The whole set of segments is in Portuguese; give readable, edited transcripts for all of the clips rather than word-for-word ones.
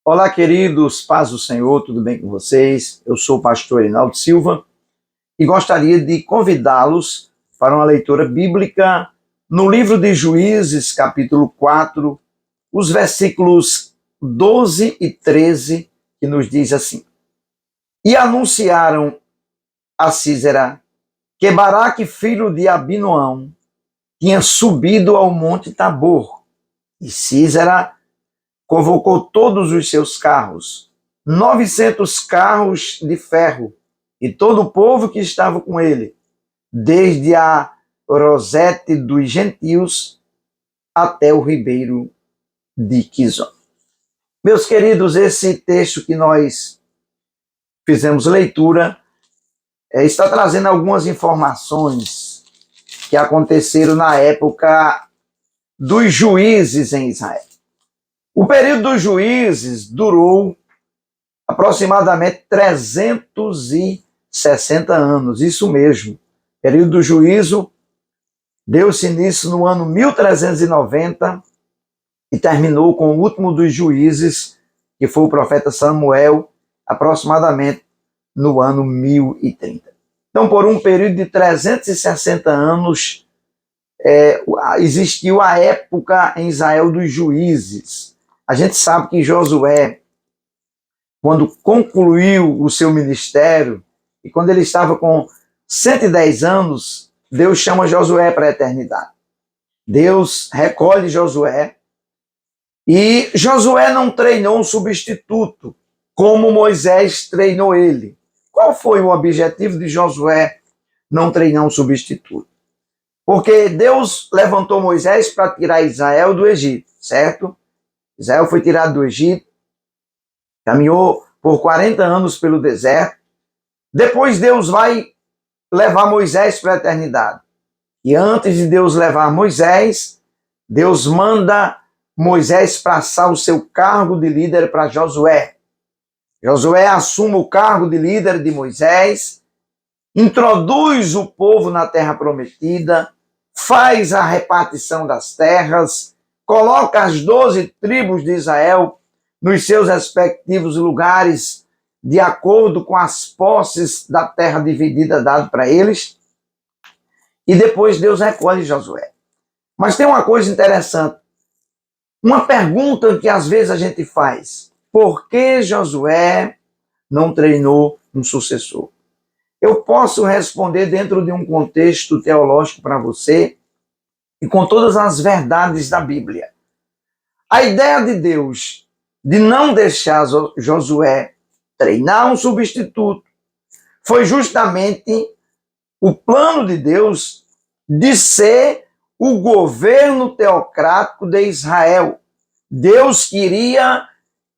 Olá, queridos, paz do Senhor, tudo bem com vocês? Eu sou o pastor Rinaldo Silva e gostaria de convidá-los para uma leitura bíblica no livro de Juízes, capítulo 4, os versículos 12 e 13, que nos diz assim: E anunciaram a Sísera que Baraque, filho de Abinoão, tinha subido ao monte Tabor, e Sísera convocou todos os seus carros, 900 carros de ferro, e todo o povo que estava com ele, desde a Rosete dos gentios até o ribeiro de Quizon. Meus queridos, esse texto que nós fizemos leitura está trazendo algumas informações que aconteceram na época dos juízes em Israel. O período dos juízes durou aproximadamente 360 anos, isso mesmo. O período do juízo deu-se início no ano 1390 e terminou com o último dos juízes, que foi o profeta Samuel, aproximadamente no ano 1030. Então, por um período de 360 anos, existiu a época em Israel dos juízes. A gente sabe que Josué, quando concluiu o seu ministério, e quando ele estava com 110 anos, Deus chama Josué para a eternidade. Deus recolhe Josué, e Josué não treinou um substituto, como Moisés treinou ele. Qual foi o objetivo de Josué não treinar um substituto? Porque Deus levantou Moisés para tirar Israel do Egito, certo? Israel foi tirado do Egito, caminhou por 40 anos pelo deserto. Depois Deus vai levar Moisés para a eternidade. E antes de Deus levar Moisés, Deus manda Moisés passar o seu cargo de líder para Josué. Josué assume o cargo de líder de Moisés, introduz o povo na terra prometida, faz a repartição das terras, coloca as 12 tribos de Israel nos seus respectivos lugares, de acordo com as posses da terra dividida dada para eles. E depois Deus recolhe Josué. Mas tem uma coisa interessante. Uma pergunta que às vezes a gente faz: por que Josué não treinou um sucessor? Eu posso responder dentro de um contexto teológico para você e com todas as verdades da Bíblia. A ideia de Deus de não deixar Josué treinar um substituto foi justamente o plano de Deus de ser o governo teocrático de Israel. Deus queria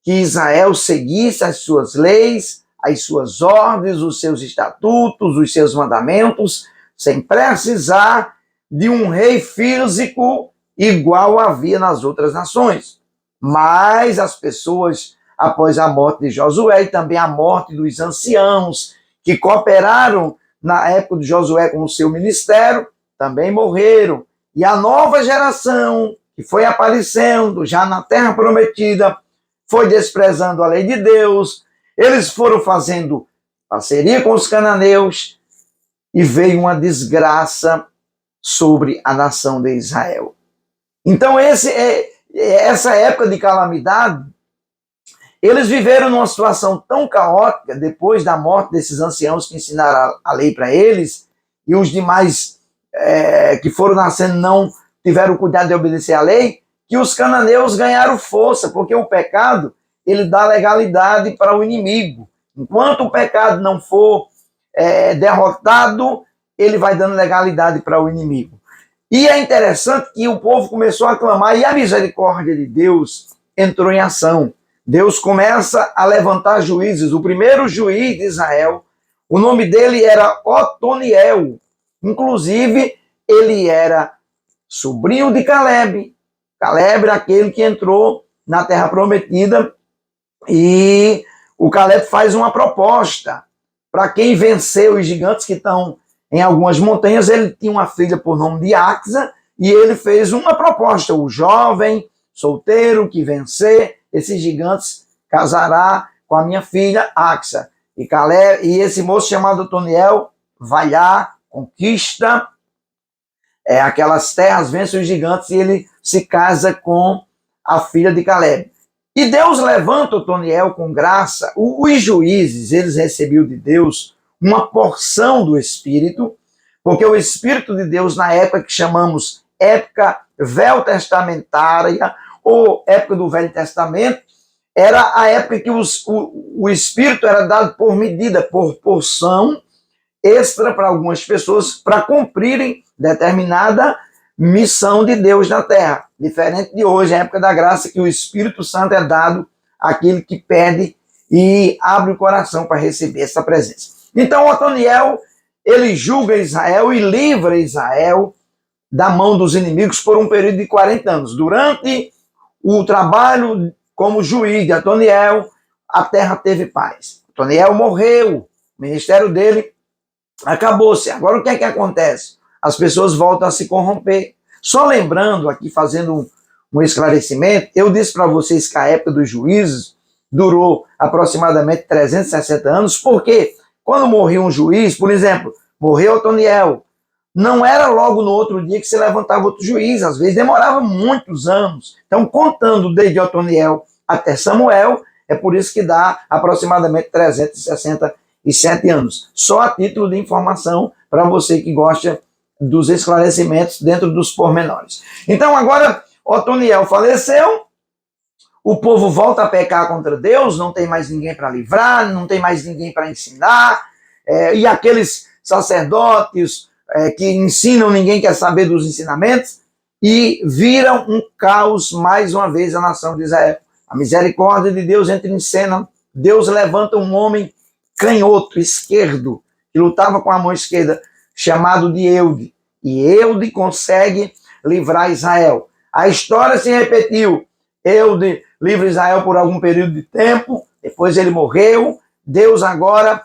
que Israel seguisse as suas leis, as suas ordens, os seus estatutos, os seus mandamentos, sem precisar de um rei físico igual havia nas outras nações. Mas as pessoas, após a morte de Josué e também a morte dos anciãos que cooperaram na época de Josué com o seu ministério, também morreram. E a nova geração que foi aparecendo já na terra prometida foi desprezando a lei de Deus. Eles foram fazendo parceria com os cananeus e veio uma desgraça sobre a nação de Israel. Então essa época de calamidade, eles viveram numa situação tão caótica depois da morte desses anciãos que ensinaram a lei para eles, e os demais que foram nascendo não tiveram cuidado de obedecer à lei, que os cananeus ganharam força, porque o pecado, ele dá legalidade para o inimigo. Enquanto o pecado não for derrotado, ele vai dando legalidade para o inimigo. E é interessante que o povo começou a clamar e a misericórdia de Deus entrou em ação. Deus começa a levantar juízes. O primeiro juiz de Israel, o nome dele era Otoniel. Inclusive, ele era sobrinho de Caleb. Caleb era aquele que entrou na terra prometida, e o Caleb faz uma proposta para quem venceu os gigantes que estão em algumas montanhas. Ele tinha uma filha por nome de Axa, e ele fez uma proposta: o jovem solteiro que vencer esses gigantes, casará com a minha filha Axa. E esse moço chamado Otoniel vai lá, conquista aquelas terras, vence os gigantes e ele se casa com a filha de Caleb. E Deus levanta Otoniel com graça. Os juízes, eles recebiam de Deus uma porção do Espírito, porque o Espírito de Deus, na época que chamamos época veltestamentária, ou época do Velho Testamento, era a época que o Espírito era dado por medida, por porção extra para algumas pessoas, para cumprirem determinada missão de Deus na Terra. Diferente de hoje, a época da graça, que o Espírito Santo é dado àquele que pede e abre o coração para receber essa presença. Então, Otoniel, ele julga Israel e livra Israel da mão dos inimigos por um período de 40 anos. Durante o trabalho como juiz de Otoniel, a terra teve paz. Otoniel morreu, o ministério dele acabou-se. Agora o que é que acontece? As pessoas voltam a se corromper. Só lembrando aqui, fazendo um esclarecimento, eu disse para vocês que a época dos juízes durou aproximadamente 360 anos, porque quando morria um juiz, por exemplo, morreu Otoniel, não era logo no outro dia que se levantava outro juiz, às vezes demorava muitos anos. Então, contando desde Otoniel até Samuel, é por isso que dá aproximadamente 367 anos. Só a título de informação para você que gosta dos esclarecimentos dentro dos pormenores. Então, agora, Otoniel faleceu, o povo volta a pecar contra Deus, não tem mais ninguém para livrar, não tem mais ninguém para ensinar, e aqueles sacerdotes que ensinam, ninguém quer saber dos ensinamentos, e viram um caos mais uma vez a nação de Israel. A misericórdia de Deus entra em cena, Deus levanta um homem canhoto, esquerdo, que lutava com a mão esquerda, chamado de Eude, e Eude consegue livrar Israel. A história se repetiu, Eude livra Israel por algum período de tempo, depois ele morreu, Deus agora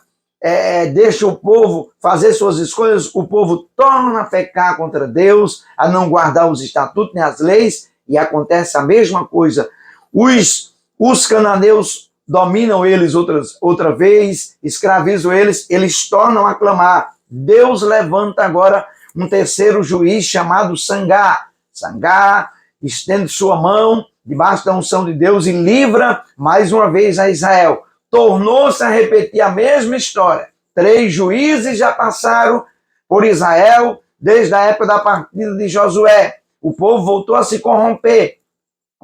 deixa o povo fazer suas escolhas, o povo torna a pecar contra Deus, a não guardar os estatutos nem as leis, e acontece a mesma coisa. Os cananeus dominam eles outra vez, escravizam eles tornam a clamar. Deus levanta agora um terceiro juiz chamado Sangar. Sangar estende sua mão debaixo da unção de Deus e livra mais uma vez a Israel. Tornou-se a repetir a mesma história. 3 juízes já passaram por Israel desde a época da partida de Josué. O povo voltou a se corromper.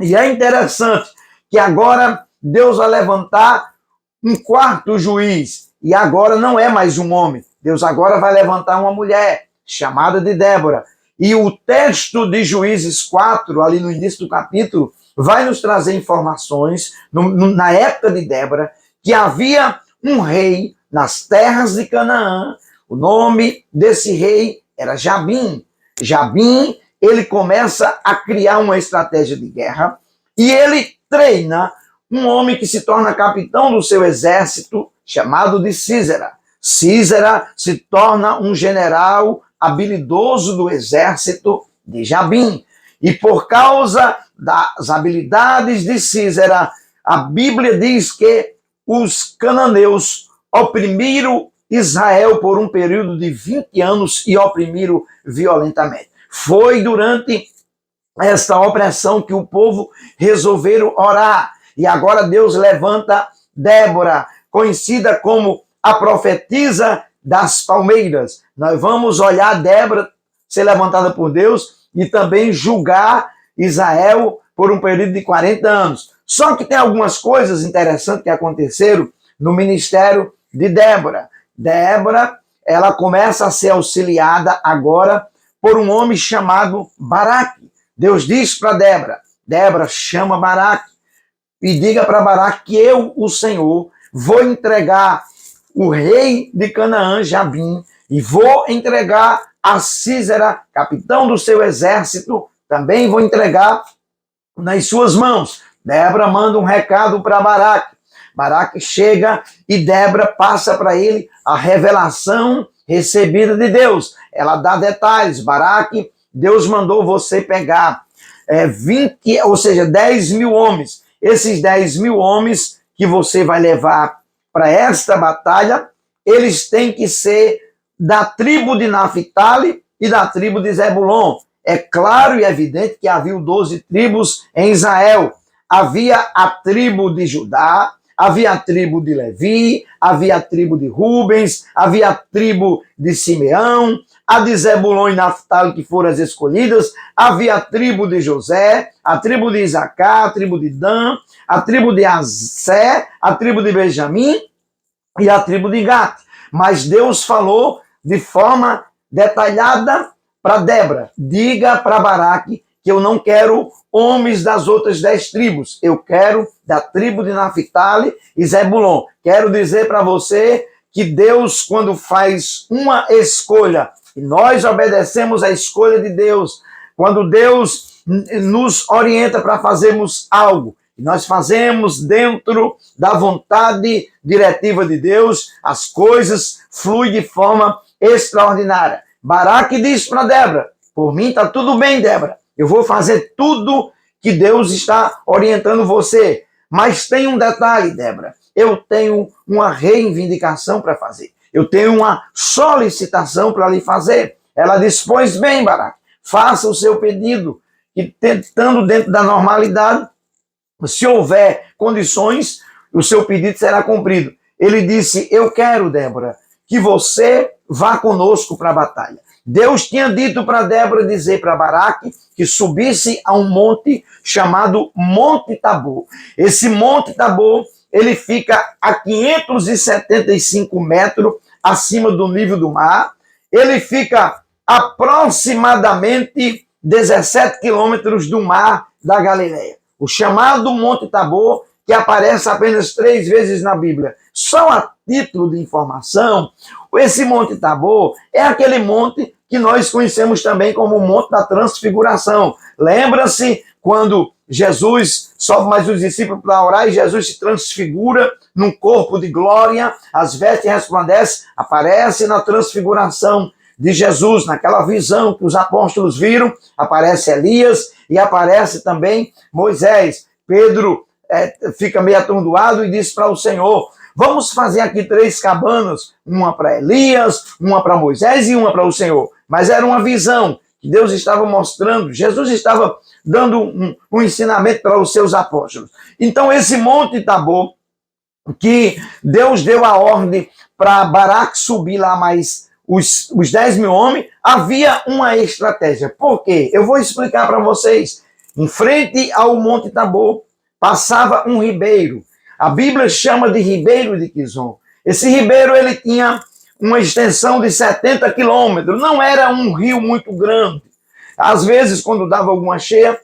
E é interessante que agora Deus vai levantar um 4º juiz. E agora não é mais um homem. Deus agora vai levantar uma mulher, chamada de Débora. E o texto de Juízes 4, ali no início do capítulo, vai nos trazer informações, na época de Débora, que havia um rei nas terras de Canaã. O nome desse rei era Jabim. Jabim, ele começa a criar uma estratégia de guerra e ele treina um homem que se torna capitão do seu exército, chamado de Sísera. Sísera se torna um general habilidoso do exército de Jabim. E por causa das habilidades de Sísera, a Bíblia diz que os cananeus oprimiram Israel por um período de 20 anos e oprimiram violentamente. Foi durante esta opressão que o povo resolveram orar. E agora Deus levanta Débora, conhecida como a profetisa das palmeiras. Nós vamos olhar Débora ser levantada por Deus e também julgar Israel por um período de 40 anos. Só que tem algumas coisas interessantes que aconteceram no ministério de Débora. Débora, ela começa a ser auxiliada agora por um homem chamado Baraque. Deus diz para Débora, Débora, chama Baraque e diga para Baraque que eu, o Senhor, vou entregar o rei de Canaã, Jabim, e vou entregar a Sísera, capitão do seu exército, também vou entregar nas suas mãos. Débora manda um recado para Baraque. Baraque chega e Débora passa para ele a revelação recebida de Deus. Ela dá detalhes. Baraque, Deus mandou você pegar 10 mil homens. Esses 10 mil homens que você vai levar para esta batalha, eles têm que ser da tribo de Naphtali e da tribo de Zebulon. É claro e evidente que havia 12 tribos em Israel. Havia a tribo de Judá, havia a tribo de Levi, havia a tribo de Rubens, havia a tribo de Simeão, a de Zebulon e Naphtali, que foram as escolhidas, havia a tribo de José, a tribo de Isacar, a tribo de Dan, a tribo de Assé, a tribo de Benjamim e a tribo de Gad. Mas Deus falou de forma detalhada para Débora: diga para Baraque que eu não quero homens das outras 10 tribos, eu quero da tribo de Naphtali e Zebulon. Quero dizer para você que Deus, quando faz uma escolha, e nós obedecemos a escolha de Deus, quando Deus nos orienta para fazermos algo, e nós fazemos dentro da vontade diretiva de Deus, as coisas fluem de forma extraordinária. Baraque diz para Débora: por mim está tudo bem, Débora, eu vou fazer tudo que Deus está orientando você. Mas tem um detalhe, Débora, eu tenho uma reivindicação para fazer. Eu tenho uma solicitação para lhe fazer. Ela diz: pois bem, Baraque, faça o seu pedido, e tentando dentro da normalidade, se houver condições, o seu pedido será cumprido. Ele disse: eu quero, Débora, que você vá conosco para a batalha. Deus tinha dito para Débora dizer para Baraque que subisse a um monte chamado Monte Tabor. Esse Monte Tabor, ele fica a 575 metros acima do nível do mar. Ele fica aproximadamente 17 quilômetros do mar da Galileia. O chamado Monte Tabor, que aparece apenas 3 vezes na Bíblia. Só a título de informação, esse Monte Tabor é aquele monte que nós conhecemos também como o Monte da Transfiguração. Lembra-se quando Jesus sobe mais os discípulos para orar e Jesus se transfigura num corpo de glória, as vestes resplandecem, aparece na transfiguração de Jesus, naquela visão que os apóstolos viram, aparece Elias e aparece também Moisés. Pedro fica meio atordoado e diz para o Senhor: vamos fazer aqui 3 cabanas, uma para Elias, uma para Moisés e uma para o Senhor. Mas era uma visão que Deus estava mostrando, Jesus estava dando um ensinamento para os seus apóstolos. Então esse Monte Tabor, que Deus deu a ordem para Baraque subir lá mais os 10 mil homens, havia uma estratégia. Por quê? Eu vou explicar para vocês. Em frente ao Monte Tabor passava um ribeiro. A Bíblia chama de Ribeiro de Quizon. Esse ribeiro ele tinha uma extensão de 70 quilômetros. Não era um rio muito grande. Às vezes, quando dava alguma cheia,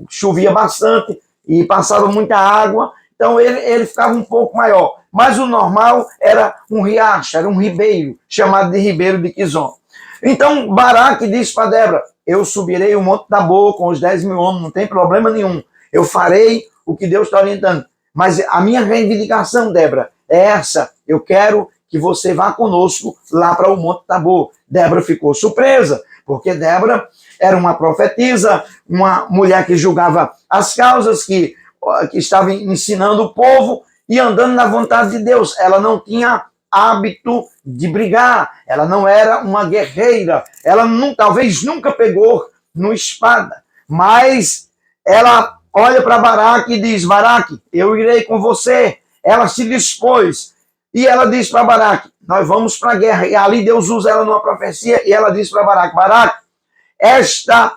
chovia bastante e passava muita água. Então ele ficava um pouco maior. Mas o normal era um riacho, era um ribeiro, chamado de Ribeiro de Quizon. Então Baraque disse para Débora: eu subirei o Monte Tabor com os 10 mil homens, não tem problema nenhum. Eu farei o que Deus está orientando. Mas a minha reivindicação, Débora, é essa. Eu quero que você vá conosco lá para o Monte Tabor. Débora ficou surpresa, porque Débora era uma profetisa, uma mulher que julgava as causas, que estava ensinando o povo e andando na vontade de Deus. Ela não tinha hábito de brigar, ela não era uma guerreira, ela talvez nunca pegou no espada, mas ela olha para Baraque e diz: Baraque, eu irei com você. Ela se dispôs e ela diz para Baraque: nós vamos para a guerra. E ali Deus usa ela numa profecia e ela diz para Baraque: Baraque, esta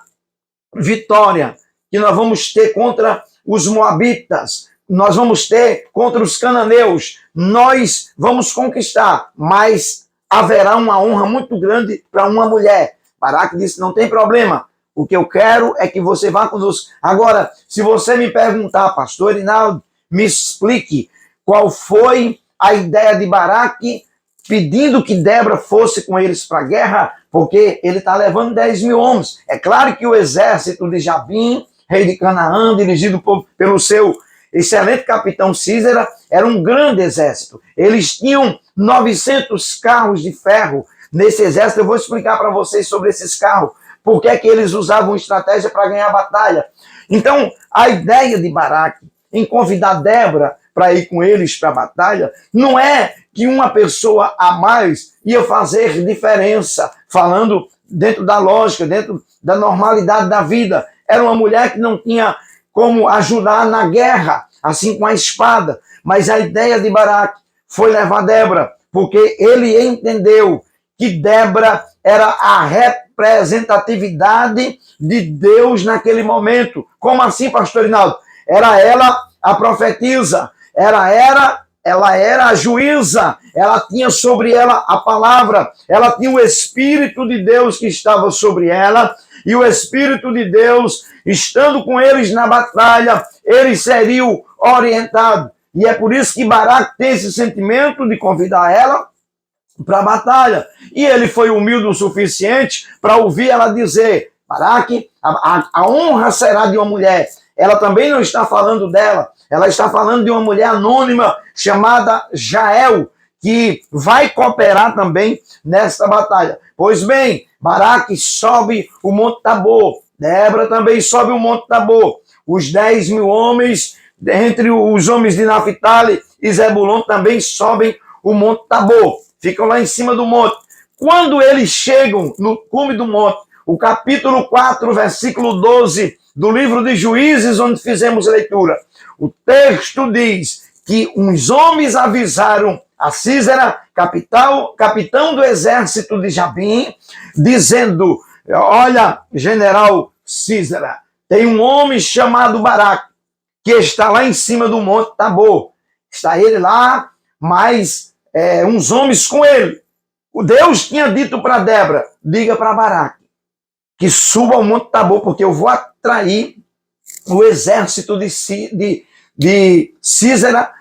vitória que nós vamos ter contra os moabitas, nós vamos ter contra os cananeus, nós vamos conquistar, mas haverá uma honra muito grande para uma mulher. Baraque disse: não tem problema, o que eu quero é que você vá conosco. Agora, se você me perguntar, pastor Rinaldo, me explique qual foi a ideia de Baraque pedindo que Débora fosse com eles para a guerra, porque ele está levando 10 mil homens. É claro que o exército de Jabim, rei de Canaã, dirigido pelo seu excelente capitão Císera, era um grande exército. Eles tinham 900 carros de ferro nesse exército. Eu vou explicar para vocês sobre esses carros, por que é que eles usavam estratégia para ganhar a batalha. Então, a ideia de Baraque em convidar Débora para ir com eles para a batalha. Não é que uma pessoa a mais ia fazer diferença, falando dentro da lógica, dentro da normalidade da vida. Era uma mulher que não tinha como ajudar na guerra, assim com a espada. Mas a ideia de Baraque foi levar Débora, porque ele entendeu que Débora era a representatividade de Deus naquele momento. Como assim, pastor Rinaldo? Era ela a profetisa, ela era a juíza, ela tinha sobre ela a palavra, ela tinha o Espírito de Deus que estava sobre ela, e o Espírito de Deus, estando com eles na batalha, eles seriam orientados. E é por isso que Baraque tem esse sentimento de convidar ela para a batalha. E ele foi humilde o suficiente para ouvir ela dizer: Baraque, a honra será de uma mulher. Ela também não está falando dela, ela está falando de uma mulher anônima chamada Jael, que vai cooperar também nesta batalha. Pois bem, Baraque sobe o Monte Tabor, Débora também sobe o Monte Tabor. Os 10.000 homens, entre os homens de Naphtali e Zebulon, também sobem o Monte Tabor. Ficam lá em cima do monte. Quando eles chegam no cume do monte, o capítulo 4, versículo 12 do livro de Juízes, onde fizemos leitura, o texto diz que uns homens avisaram a Sísera, capitão do exército de Jabim, dizendo: olha, general Sísera, tem um homem chamado Baraque, que está lá em cima do Monte Tabor. Está ele lá, mas uns homens com ele. O Deus tinha dito para Débora: diga para Baraque que suba ao Monte Tabor, porque eu vou atrair o exército de Sísera,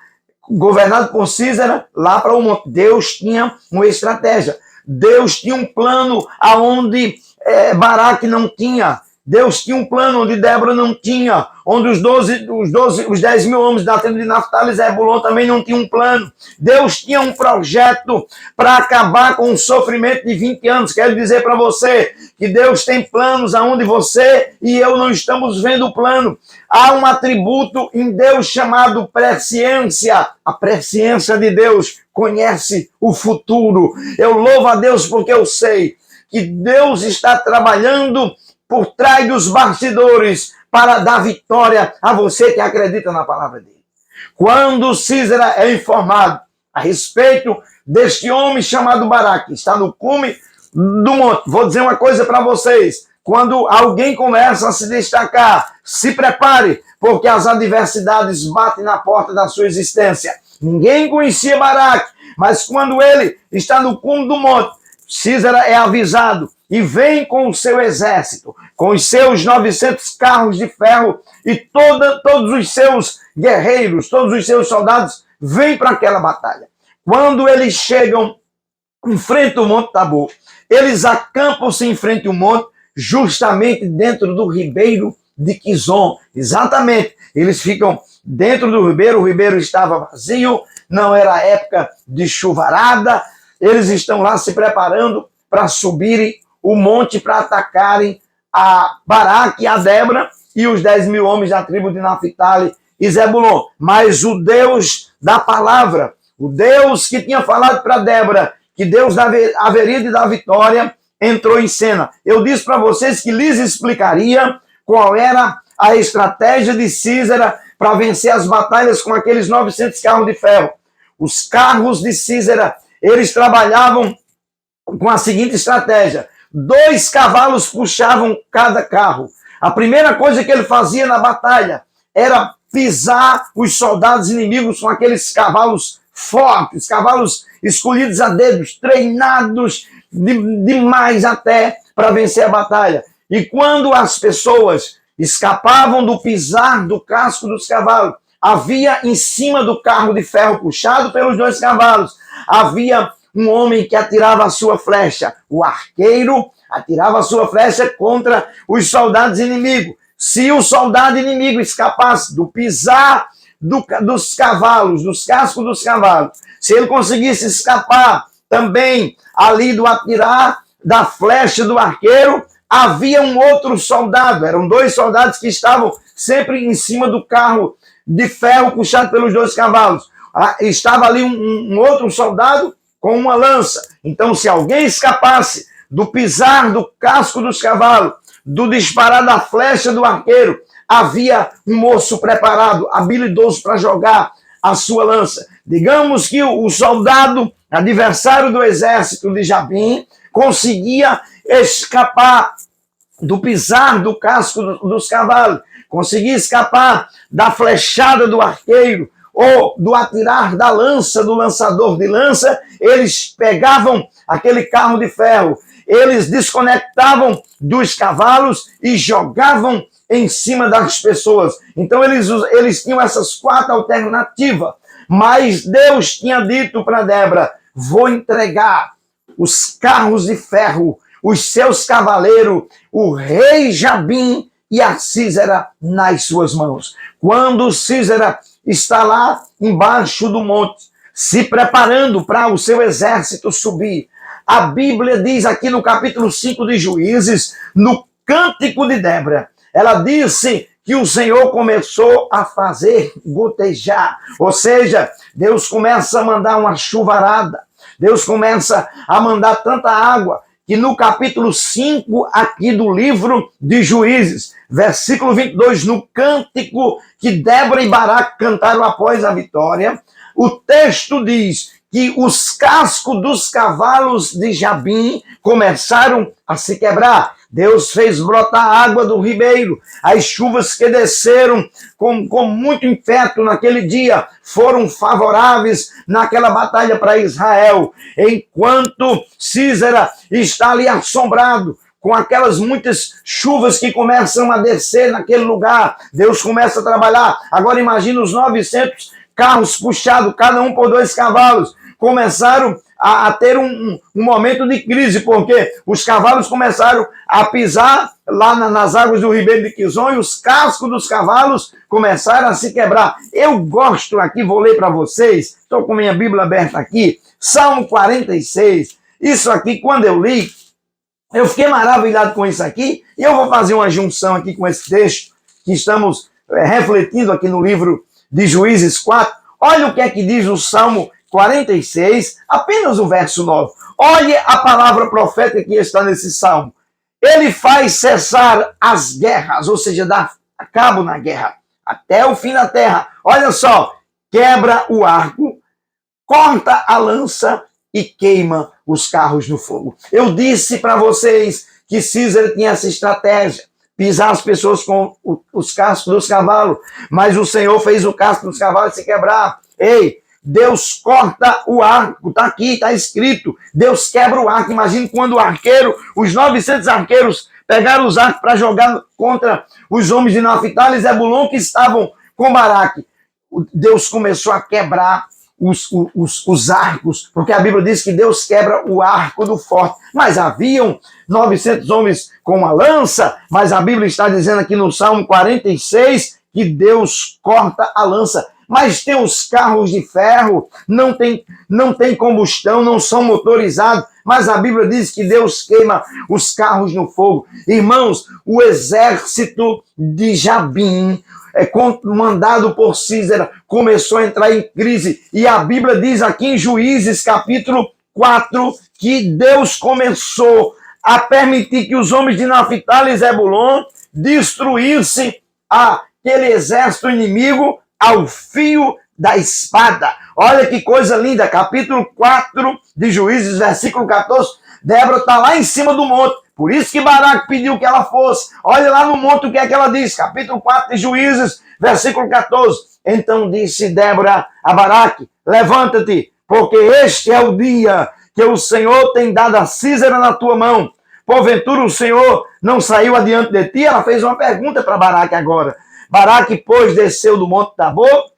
governado por Sísera, lá para o monte. Deus tinha uma estratégia. Deus tinha um plano aonde Baraque não tinha. Deus tinha um plano onde Débora não tinha, onde os 10.000 homens da tribo de Naphtali e Zebulon também não tinham um plano. Deus tinha um projeto para acabar com o sofrimento de 20 anos. Quero dizer para você que Deus tem planos aonde você e eu não estamos vendo o plano. Há um atributo em Deus chamado presciência. A presciência de Deus conhece o futuro. Eu louvo a Deus porque eu sei que Deus está trabalhando por trás dos bastidores para dar vitória a você que acredita na palavra dele. Quando Sísera é informado a respeito deste homem chamado Baraque, está no cume do monte, vou dizer uma coisa para vocês: quando alguém começa a se destacar, se prepare, porque as adversidades batem na porta da sua existência. Ninguém conhecia Baraque, mas quando ele está no cume do monte, Sísera é avisado e vem com o seu exército, com os seus 900 carros de ferro e todos os seus guerreiros, todos os seus soldados, vêm para aquela batalha. Quando eles chegam em frente ao Monte Tabor, eles acampam-se em frente ao monte, justamente dentro do ribeiro de Quizon. Exatamente, eles ficam dentro do ribeiro, o ribeiro estava vazio, não era época de chuvarada, eles estão lá se preparando para subirem o monte para atacarem a Baraque e a Débora e os 10.000 homens da tribo de Naphtali e Zebulon. Mas o Deus da palavra, o Deus que tinha falado para Débora que Deus haveria de dar vitória, entrou em cena. Eu disse para vocês que lhes explicaria qual era a estratégia de Sísera para vencer as batalhas com aqueles 900 carros de ferro. Os carros de Sísera, eles trabalhavam com a seguinte estratégia: 2 cavalos puxavam cada carro. A primeira coisa que ele fazia na batalha era pisar os soldados inimigos com aqueles cavalos fortes, cavalos escolhidos a dedos, treinados demais até para vencer a batalha. E quando as pessoas escapavam do pisar do casco dos cavalos, havia em cima do carro de ferro puxado pelos 2 cavalos, havia um homem que atirava a sua flecha. O arqueiro atirava a sua flecha contra os soldados inimigos. Se o soldado inimigo escapasse do pisar dos cavalos, dos cascos dos cavalos, se ele conseguisse escapar também ali do atirar da flecha do arqueiro, havia um outro soldado. Eram 2 soldados que estavam sempre em cima do carro de ferro puxado pelos 2 cavalos. Estava ali um outro soldado com uma lança. Então, se alguém escapasse do pisar do casco dos cavalos, do disparar da flecha do arqueiro, havia um moço preparado, habilidoso para jogar a sua lança. Digamos que o soldado, adversário do exército de Jabim, conseguia escapar do pisar do casco dos cavalos, conseguia escapar da flechada do arqueiro, ou do atirar da lança, do lançador de lança. Eles pegavam aquele carro de ferro, eles desconectavam dos cavalos e jogavam em cima das pessoas. Então eles tinham essas 4 alternativas, mas Deus tinha dito para Débora: vou entregar os carros de ferro, os seus cavaleiros, o rei Jabim e a Sísera nas suas mãos. Quando Sísera está lá embaixo do monte, se preparando para o seu exército subir, a Bíblia diz aqui no capítulo 5 de Juízes, no cântico de Débora, ela disse que o Senhor começou a fazer gotejar, ou seja, Deus começa a mandar uma chuvarada, Deus começa a mandar tanta água, que no capítulo 5 aqui do livro de Juízes, versículo 22, no cântico que Débora e Baraque cantaram após a vitória, o texto diz que os cascos dos cavalos de Jabim começaram a se quebrar. Deus fez brotar água do ribeiro. As chuvas que desceram com muito impeto naquele dia foram favoráveis naquela batalha para Israel. Enquanto Sísera está ali assombrado com aquelas muitas chuvas que começam a descer naquele lugar, Deus começa a trabalhar. Agora imagina os 900 carros puxados, cada um por 2 cavalos. Começaram a ter um momento de crise, porque os cavalos começaram a pisar lá nas águas do Ribeiro de Quizon e os cascos dos cavalos começaram a se quebrar. Eu gosto aqui, vou ler para vocês, estou com minha Bíblia aberta aqui, Salmo 46. Isso aqui, quando eu li, eu fiquei maravilhado com isso aqui, e eu vou fazer uma junção aqui com esse texto que estamos refletindo aqui no livro de Juízes 4. Olha o que é que diz o Salmo 46, apenas o verso 9. Olhe a palavra profética que está nesse salmo. Ele faz cessar as guerras, ou seja, dá cabo na guerra, até o fim da terra. Olha só, quebra o arco, corta a lança e queima os carros no fogo. Eu disse para vocês que Sísera tinha essa estratégia, pisar as pessoas com os cascos dos cavalos, mas o Senhor fez o casco dos cavalos se quebrar. Ei, Deus corta o arco, está aqui, está escrito, Deus quebra o arco. Imagine quando o arqueiro, os 900 arqueiros pegaram os arcos para jogar contra os homens de Naphtali e Zebulon que estavam com Baraque. Deus começou a quebrar os arcos, porque a Bíblia diz que Deus quebra o arco do forte. Mas haviam 900 homens com uma lança, mas a Bíblia está dizendo aqui no Salmo 46 que Deus corta a lança. Mas tem os carros de ferro, não tem combustão, não são motorizados, mas a Bíblia diz que Deus queima os carros no fogo. Irmãos, o exército de Jabim, comandado por Sísera, começou a entrar em crise. E a Bíblia diz aqui em Juízes, capítulo 4, que Deus começou a permitir que os homens de Naphtali e Zebulon destruíssem aquele exército inimigo ao fio da espada. Olha que coisa linda, capítulo 4 de Juízes, versículo 14. Débora está lá em cima do monte, por isso que Baraque pediu que ela fosse. Olha lá no monte o que é que ela diz, capítulo 4 de Juízes, versículo 14. Então disse Débora a Baraque: levanta-te, porque este é o dia que o Senhor tem dado a Sísera na tua mão. Porventura o Senhor não saiu adiante de ti? Ela fez uma pergunta para Baraque agora. Baraque, pois, desceu do monte Tabor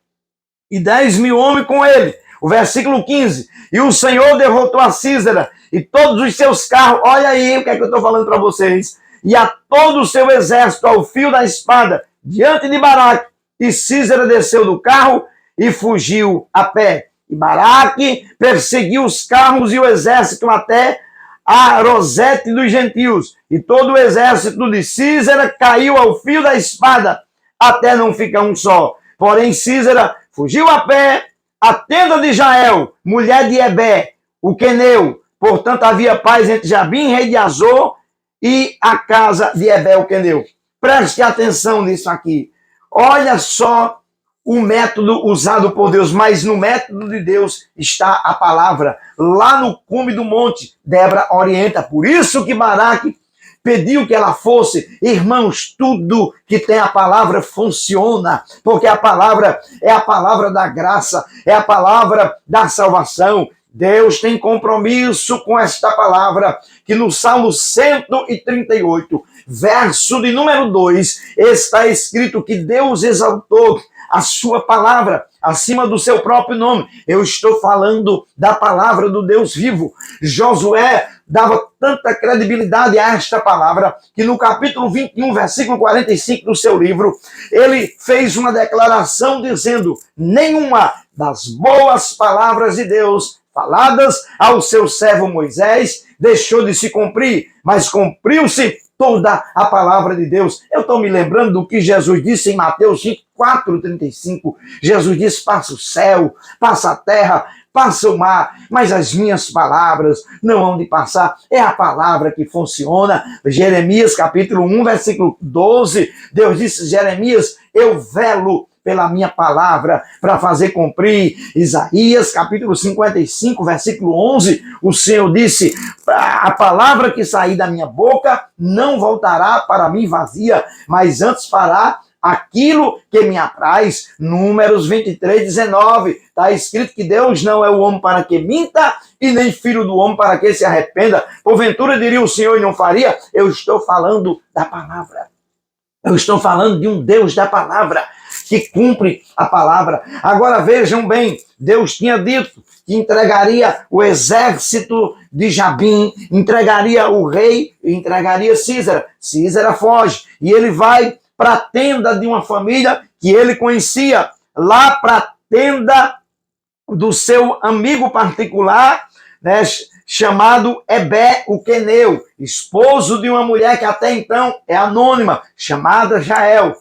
e 10.000 homens com ele. O versículo 15. E o Senhor derrotou a Sísera e todos os seus carros. Olha aí o que é que eu estou falando para vocês. E a todo o seu exército ao fio da espada diante de Baraque. E Sísera desceu do carro e fugiu a pé. E Baraque perseguiu os carros e o exército até a Rosete dos gentios. E todo o exército de Sísera caiu ao fio da espada, até não ficar um só. Porém, Sísera fugiu a pé, a tenda de Jael, mulher de Ebé, o queneu. Portanto, havia paz entre Jabim, rei de Azor, e a casa de Ebé, o queneu. Preste atenção nisso aqui. Olha só o método usado por Deus, mas no método de Deus está a palavra. Lá no cume do monte, Débora orienta. Por isso que Baraque pediu que ela fosse. Irmãos, tudo que tem a palavra funciona, porque a palavra é a palavra da graça, é a palavra da salvação. Deus tem compromisso com esta palavra, que no Salmo 138, verso de número 2, está escrito que Deus exaltou a sua palavra acima do seu próprio nome. Eu estou falando da palavra do Deus vivo. Josué dava tanta credibilidade a esta palavra que no capítulo 21, versículo 45 do seu livro, ele fez uma declaração dizendo: nenhuma das boas palavras de Deus faladas ao seu servo Moisés deixou de se cumprir, mas cumpriu-se toda a palavra de Deus. Eu estou me lembrando do que Jesus disse em Mateus 4:35. Jesus disse: passa o céu, passa a terra, passa o mar, mas as minhas palavras não hão de passar. É a palavra que funciona. Jeremias capítulo 1, versículo 12, Deus disse: Jeremias, eu velo pela minha palavra para fazer cumprir. Isaías capítulo 55, versículo 11, o Senhor disse: a palavra que sair da minha boca não voltará para mim vazia, mas antes fará aquilo que me apraz. Números 23, 19, está escrito que Deus não é o homem para que minta, e nem filho do homem para que se arrependa. Porventura diria o Senhor e não faria? Eu estou falando da palavra. Eu estou falando de um Deus da palavra, que cumpre a palavra. Agora vejam bem, Deus tinha dito que entregaria o exército de Jabim, entregaria o rei, entregaria Sísera. Sísera foge e ele vai para a tenda de uma família que ele conhecia, lá para a tenda do seu amigo particular, né, chamado Ebé, o queneu, esposo de uma mulher que até então é anônima, chamada Jael.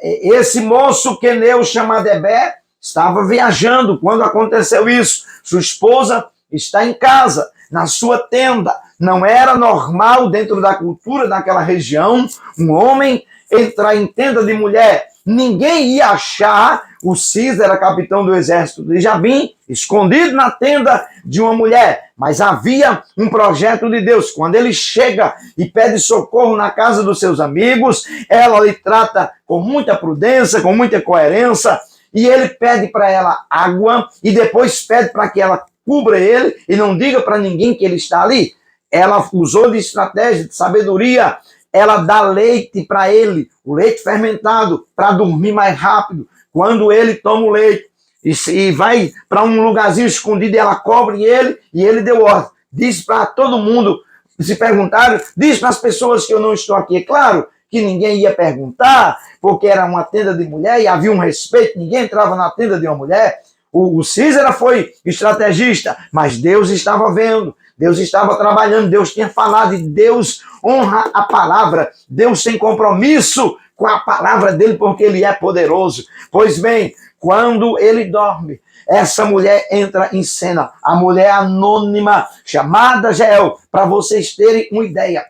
Esse moço queneu chamado Ebé estava viajando quando aconteceu isso. Sua esposa está em casa, na sua tenda. Não era normal, dentro da cultura daquela região, um homem entrar em tenda de mulher. Ninguém ia achar o Sísera, capitão do exército de Jabim, escondido na tenda de uma mulher. Mas havia um projeto de Deus. Quando ele chega e pede socorro na casa dos seus amigos, ela lhe trata com muita prudência, com muita coerência, e ele pede para ela água e depois pede para que ela cubra ele e não diga para ninguém que ele está ali. Ela usou de estratégia, de sabedoria. Ela dá leite para ele, o leite fermentado, para dormir mais rápido. Quando ele toma o leite e vai para um lugarzinho escondido, ela cobre ele e ele deu ordem. Diz para todo mundo, se perguntaram, diz para as pessoas que eu não estou aqui. É claro que ninguém ia perguntar, porque era uma tenda de mulher e havia um respeito, ninguém entrava na tenda de uma mulher. O Sísera foi estrategista, mas Deus estava vendo, Deus estava trabalhando, Deus tinha falado e Deus honra a palavra. Deus tem compromisso com a palavra dele porque ele é poderoso. Pois bem, quando ele dorme, essa mulher entra em cena, a mulher anônima chamada Jael. Para vocês terem uma ideia,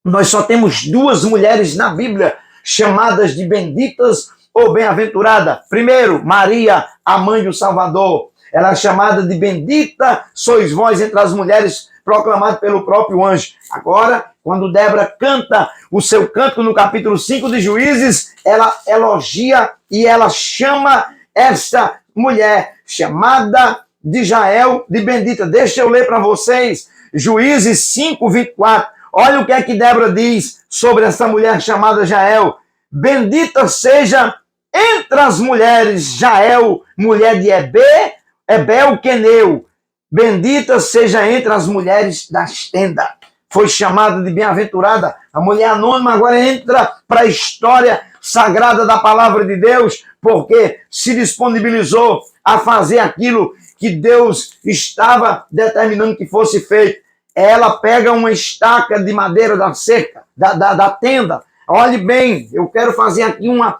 nós só temos duas mulheres na Bíblia chamadas de benditas ou bem-aventurada. Primeiro, Maria, a mãe do Salvador. Ela é chamada de bendita sois vós entre as mulheres, proclamado pelo próprio anjo. Agora, quando Débora canta o seu canto no capítulo 5 de Juízes, ela elogia e ela chama esta mulher chamada de Jael de bendita. Deixa eu ler para vocês, Juízes 5, 24. Olha o que é que Débora diz sobre essa mulher chamada Jael. Bendita seja entre as mulheres Jael, mulher de Ebé o queneu. Bendita seja entre as mulheres das tendas. Foi chamada de bem-aventurada. A mulher anônima agora entra para a história sagrada da palavra de Deus, porque se disponibilizou a fazer aquilo que Deus estava determinando que fosse feito. Ela pega uma estaca de madeira da cerca, da tenda, Olhe bem, eu quero fazer aqui uma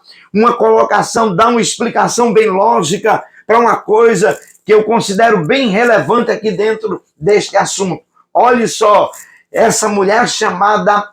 colocação, dar uma explicação bem lógica para uma coisa que eu considero bem relevante aqui dentro deste assunto. Olhe só, essa mulher chamada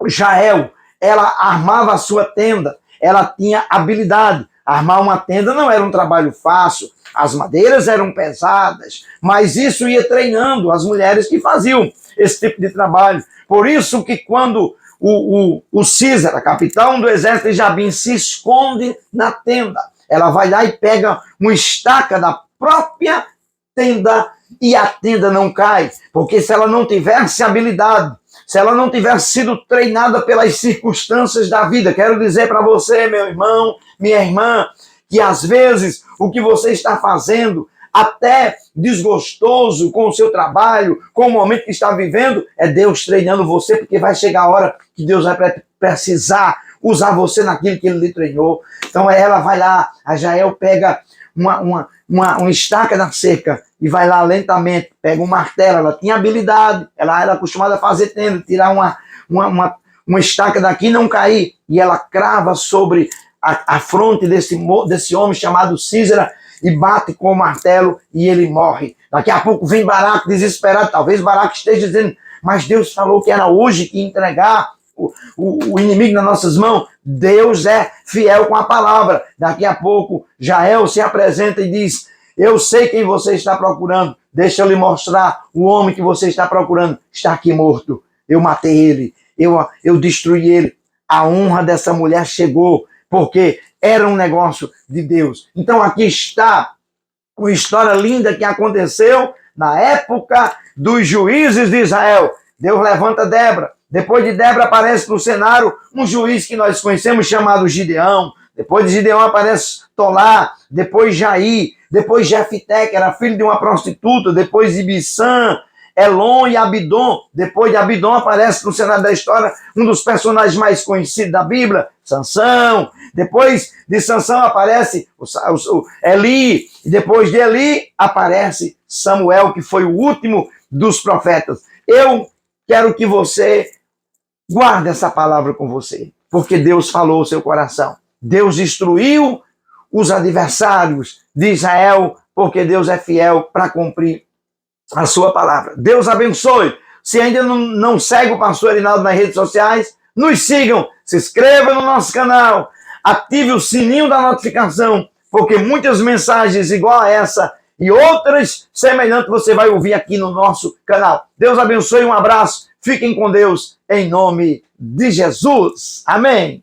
Jael, ela armava a sua tenda, ela tinha habilidade. Armar uma tenda não era um trabalho fácil, as madeiras eram pesadas, mas isso ia treinando as mulheres que faziam esse tipo de trabalho. Por isso que quando o Císara, capitão do exército de Jabim, se esconde na tenda, ela vai lá e pega uma estaca da própria tenda e a tenda não cai, porque se ela não tivesse habilidade, se ela não tivesse sido treinada pelas circunstâncias da vida, quero dizer para você, meu irmão, minha irmã, que às vezes o que você está fazendo, até desgostoso com o seu trabalho, com o momento que está vivendo, é Deus treinando você, porque vai chegar a hora que Deus vai precisar usar você naquilo que Ele lhe treinou. Então ela vai lá, a Jael pega uma estaca na cerca e vai lá lentamente, pega um martelo, ela tinha habilidade, ela era acostumada a fazer tenda, tirar uma estaca daqui e não cair, e ela crava sobre a fronte desse homem chamado Císara e bate com o martelo e ele morre. Daqui a pouco vem Baraque desesperado, talvez Baraque esteja dizendo, mas Deus falou que era hoje que ia entregar o inimigo nas nossas mãos. Deus é fiel com a palavra. Daqui a pouco Jael se apresenta e diz, eu sei quem você está procurando, deixa eu lhe mostrar, o homem que você está procurando está aqui morto, eu matei ele, eu destruí ele. A honra dessa mulher chegou, porque era um negócio de Deus. Então aqui está uma história linda que aconteceu na época dos juízes de Israel. Deus levanta Débora. Depois de Débora aparece no cenário um juiz que nós conhecemos chamado Gideão. Depois de Gideão aparece Tolá, depois Jair, depois Jefité, que era filho de uma prostituta, depois Ibissã, Elon e Abidom. Depois de Abidom aparece no cenário da história um dos personagens mais conhecidos da Bíblia, Sansão. Depois de Sansão aparece o Eli. E depois de Eli aparece Samuel, que foi o último dos profetas. Eu quero que você guarde essa palavra com você, porque Deus falou o seu coração. Deus destruiu os adversários de Israel, porque Deus é fiel para cumprir a sua palavra. Deus abençoe. Se ainda não segue o pastor Erinaldo nas redes sociais, nos sigam, se inscreva no nosso canal, ative o sininho da notificação, porque muitas mensagens igual a essa e outras semelhantes você vai ouvir aqui no nosso canal. Deus abençoe, um abraço, fiquem com Deus, em nome de Jesus. Amém.